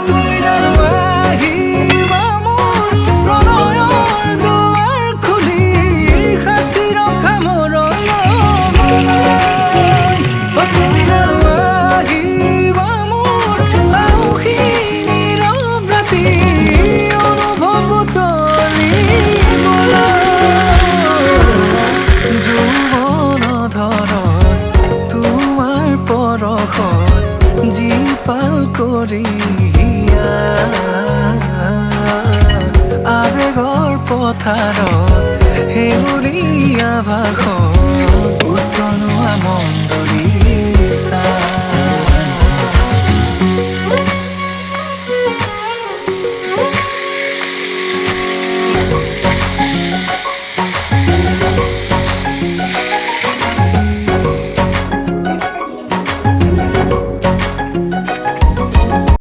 তুমি জানো আহিবা মোৰ প্ৰণয়ৰ দুৱাৰ খুলি সাঁচি ৰখা মৰমলৈ তুমি জানো আহিবা মোৰ আউসী নীৰৱ ৰাতি অনুভৱ বুটলিবলৈ যৌৱন ধৰত তোমাৰ পৰশত জীপাল কৰি আবেগৰ পথাৰত সেউৰীয়া ভাষত উতনোৱা মন ধৰি